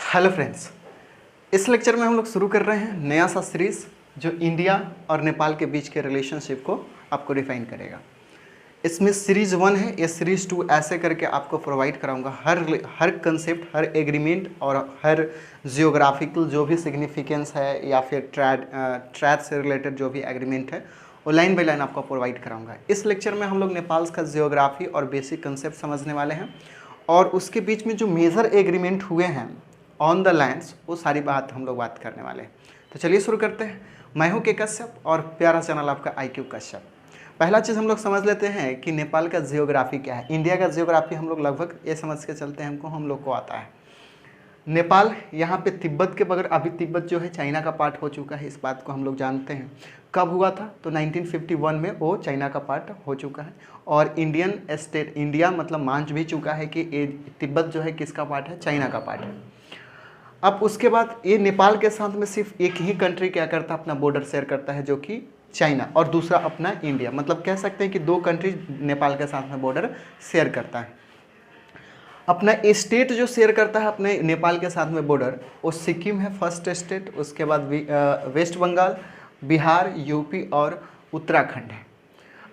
Hello friends, इस lecture में हम लोग शुरू कर रहे हैं नया सा सीरीज़ जो इंडिया और नेपाल के बीच के रिलेशनशिप को आपको डिफाइन करेगा। इसमें सीरीज़ 1 है, ये सीरीज़ 2 ऐसे करके आपको प्रोवाइड कराऊंगा। हर कंसेप्ट, हर एग्रीमेंट और हर जियोग्राफिकल जो भी सिग्निफिकेंस है या फिर ट्रेड से रिलेटेड जो भी एग्रीमेंट है वो लाइन बाई लाइन आपको प्रोवाइड कराऊंगा। इस लेक्चर में हम लोग नेपाल का जियोग्राफी और बेसिक कंसेप्ट समझने वाले हैं और उसके बीच में जो मेजर एग्रीमेंट हुए हैं ऑन द लैंड्स, वो सारी बात हम लोग बात करने वाले हैं। तो चलिए शुरू करते हैं। मैं हूं के कश्यप और प्यारा चैनल आपका IQ कश्यप। पहला चीज़ हम लोग समझ लेते हैं कि नेपाल का जियोग्राफी क्या है। इंडिया का जियोग्राफी हम लोग लगभग ये समझ के चलते हैं, हम लोग को आता है। नेपाल यहाँ पे तिब्बत के बगैर, अभी तिब्बत जो है चाइना का पार्ट हो चुका है, इस बात को हम लोग जानते हैं। कब हुआ था? तो 1951 में वो चाइना का पार्ट हो चुका है और इंडियन स्टेट इंडिया मतलब मान भी चुका है कि तिब्बत जो है किसका पार्ट है? चाइना का पार्ट है। अब उसके बाद ये नेपाल के साथ में सिर्फ एक ही कंट्री क्या करता है? अपना बॉर्डर शेयर करता है, जो कि चाइना, और दूसरा अपना इंडिया। मतलब कह सकते हैं कि दो कंट्री नेपाल के साथ में बॉर्डर शेयर करता है। अपना स्टेट जो शेयर करता है अपने नेपाल के साथ में बॉर्डर, वो सिक्किम है फर्स्ट स्टेट, उसके बाद वेस्ट बंगाल, बिहार, यूपी और उत्तराखंड है।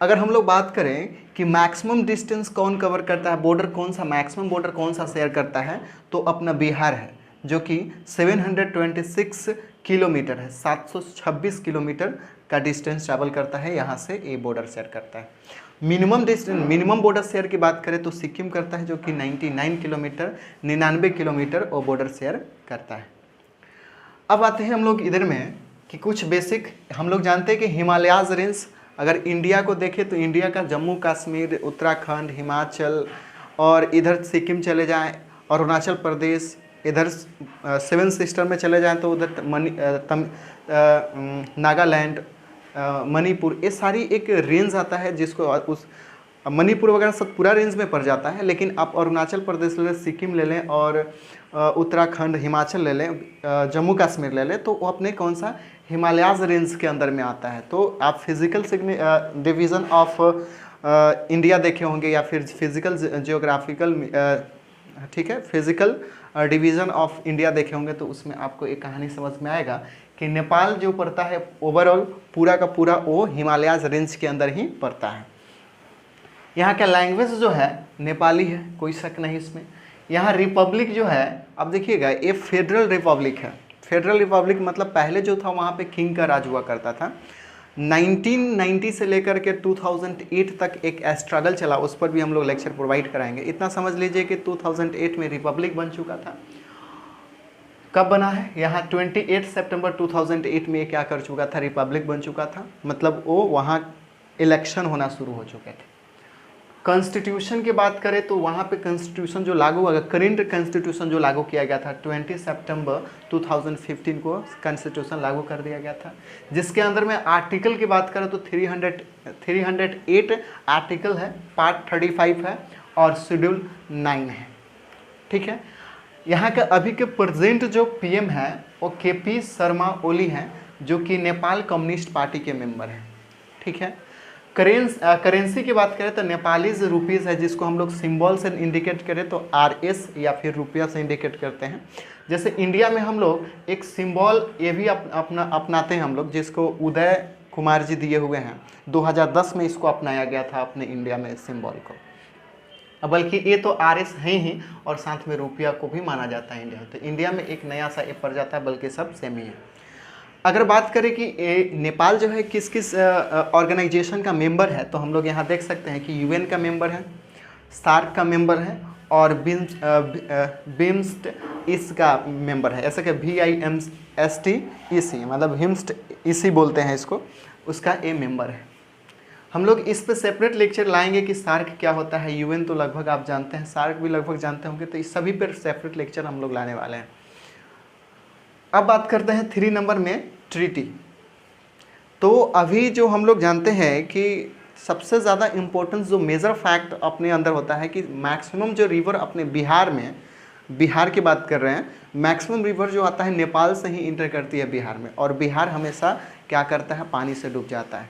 अगर हम लोग बात करें कि मैक्सिमम डिस्टेंस कौन कवर करता है, बॉर्डर कौन सा, मैक्सिमम बॉर्डर कौन सा शेयर करता है, तो अपना बिहार है, जो कि 726 किलोमीटर है, 726 किलोमीटर का डिस्टेंस ट्रैवल करता है, यहाँ से ये बॉर्डर शेयर करता है। मिनिमम बॉर्डर शेयर की बात करें तो सिक्किम करता है, जो कि 99 किलोमीटर वो बॉर्डर शेयर करता है। अब आते हैं हम लोग इधर में कि कुछ बेसिक हम लोग जानते हैं कि हिमालयाज रेंज, अगर इंडिया को देखें तो इंडिया का जम्मू कश्मीर, उत्तराखंड, हिमाचल और इधर सिक्किम चले जाएं, अरुणाचल प्रदेश, इधर सेवन सिस्टर में चले जाएं तो उधर नागालैंड, मणिपुर, ये सारी एक रेंज आता है, जिसको उस मणिपुर वगैरह सब पूरा रेंज में पड़ जाता है। लेकिन आप अरुणाचल प्रदेश ले लें, सिक्किम ले लें और उत्तराखंड, हिमाचल ले लें, जम्मू कश्मीर ले लें, तो वो अपने कौन सा हिमालयाज रेंज के अंदर में आता है। तो आप फिजिकल डिवीज़न ऑफ इंडिया देखे होंगे या फिर फिजिकल जियोग्राफिकल, ठीक है, फिजिकल डिवीज़न ऑफ इंडिया देखे होंगे, तो उसमें आपको एक कहानी समझ में आएगा कि नेपाल जो पड़ता है ओवरऑल पूरा का पूरा वो हिमालयाज रेंज के अंदर ही पड़ता है। यहाँ का लैंग्वेज जो है नेपाली है, कोई शक नहीं इसमें। यहाँ रिपब्लिक जो है, अब देखिएगा, ये फेडरल रिपब्लिक है। फेडरल रिपब्लिक मतलब पहले जो था वहाँ पे किंग का राज हुआ करता था। 1990 से लेकर के 2008 तक एक स्ट्रगल चला, उस पर भी हम लोग लेक्चर प्रोवाइड कराएंगे। इतना समझ लीजिए कि 2008 में रिपब्लिक बन चुका था। कब बना है? यहाँ 28 सितंबर 2008 में क्या कर चुका था? रिपब्लिक बन चुका था। मतलब वो वहाँ इलेक्शन होना शुरू हो चुके थे। कॉन्स्टिट्यूशन की बात करें तो वहाँ पे कॉन्स्टिट्यूशन जो लागू हुआ, करेंट कॉन्स्टिट्यूशन जो लागू किया गया था 20 सितंबर 2015 को कॉन्स्टिट्यूशन लागू कर दिया गया था, जिसके अंदर में आर्टिकल की बात करें तो 308 आर्टिकल है, पार्ट 35 है और शेड्यूल 9 है। ठीक है। यहाँ का अभी के प्रेजेंट जो PM है वो KP शर्मा ओली हैं, जो कि नेपाल कम्युनिस्ट पार्टी के मेंबर हैं। ठीक है। करेंसी की बात करें तो नेपालीज रुपीज़ है, जिसको हम लोग सिंबल से इंडिकेट करें तो RS या फिर रुपया से इंडिकेट करते हैं। जैसे इंडिया में हम लोग एक सिंबल ये भी अपनाते हैं हम लोग, जिसको उदय कुमार जी दिए हुए हैं। 2010 में इसको अपनाया गया था अपने इंडिया में सिंबल को। बल्कि ये तो RS है ही और साथ में रुपया को भी माना जाता है इंडिया। तो इंडिया में एक नया सा पड़ जाता है, बल्कि सब सेम ही है। अगर बात करें कि नेपाल जो है किस किस ऑर्गेनाइजेशन का मेंबर है, तो हम लोग यहाँ देख सकते हैं कि UN का मेंबर है, सार्क का मेंबर है और बिम्स्ट इसका मेंबर है। ऐसा कि VIMST मतलब हिम्स्ट इसी बोलते हैं इसको, उसका ये मेंबर है। हम लोग इस पे सेपरेट लेक्चर लाएंगे कि सार्क क्या होता है। UN तो लगभग आप जानते हैं, सार्क भी लगभग जानते होंगे, तो इस सभी पर सेपरेट लेक्चर हम लोग लाने वाले हैं। अब बात करते हैं 3 नंबर में ट्रीटी। तो अभी जो हम लोग जानते हैं कि सबसे ज़्यादा इम्पोर्टेंस जो मेजर फैक्ट अपने अंदर होता है कि मैक्सिमम जो रिवर अपने बिहार की बात कर रहे हैं, मैक्सिमम रिवर जो आता है नेपाल से ही इंटर करती है बिहार में, और बिहार हमेशा क्या करता है? पानी से डूब जाता है।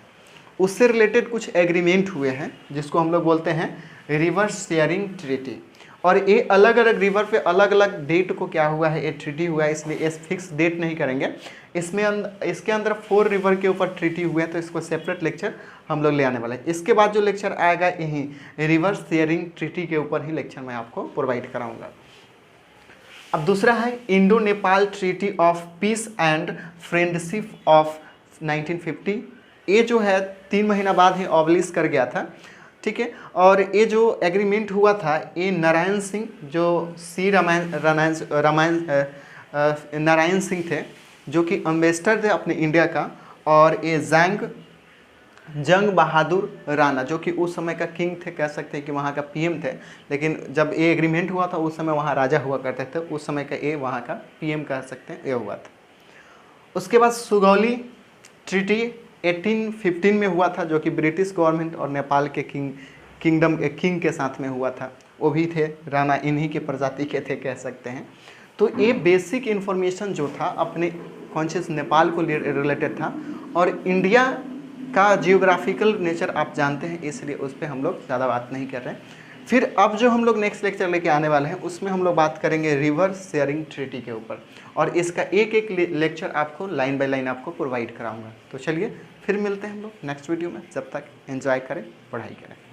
उससे रिलेटेड कुछ एग्रीमेंट हुए हैं, जिसको हम लोग बोलते हैं रिवर शेयरिंग ट्रीटी। और ये अलग अलग रिवर पे अलग अलग डेट को क्या हुआ है, ये ट्रीटी हुआ है, इसलिए ये फिक्स डेट नहीं करेंगे। इसमें इसके अंदर 4 रिवर के ऊपर ट्रीटी हुए हैं, तो इसको सेपरेट लेक्चर हम लोग ले आने वाले हैं। इसके बाद जो लेक्चर आएगा यही रिवर शेयरिंग ट्रीटी के ऊपर ही लेक्चर मैं आपको प्रोवाइड कराऊंगा। अब दूसरा है Indo Nepal treaty of peace and friendship of 1950। ये जो है 3 महीना बाद ही ऑबलिश कर गया था, ठीक है। और ये जो एग्रीमेंट हुआ था ये नारायण सिंह जो सी नारायण सिंह थे जो कि एम्बेसडर थे अपने इंडिया का, और ये जंग बहादुर राणा जो कि उस समय का किंग थे, कह सकते हैं कि वहाँ का पीएम थे, लेकिन जब ये एग्रीमेंट हुआ था उस समय वहाँ राजा हुआ करते थे, उस समय का ये वहाँ का पीएम कह सकते हैं, ये हुआ था। उसके बाद सुगौली ट्रीटी 1815 में हुआ था जो कि ब्रिटिश गवर्नमेंट और नेपाल के किंग के साथ में हुआ था, वो भी थे राणा, इन्हीं के प्रजाति के थे कह सकते हैं। तो ये बेसिक इन्फॉर्मेशन जो था अपने कॉन्शियस नेपाल को रिलेटेड था, और इंडिया का जियोग्राफिकल नेचर आप जानते हैं, इसलिए उस पर हम लोग ज़्यादा बात नहीं कर रहे हैं। फिर अब जो हम लोग नेक्स्ट लेक्चर लेके आने वाले हैं उसमें हम लोग बात करेंगे रिवर शेयरिंग ट्रीटी के ऊपर, और इसका एक एक लेक्चर आपको लाइन बाय लाइन आपको प्रोवाइड कराऊंगा। तो चलिए फिर मिलते हैं हम लोग नेक्स्ट वीडियो में, जब तक एंजॉय करें, पढ़ाई करें।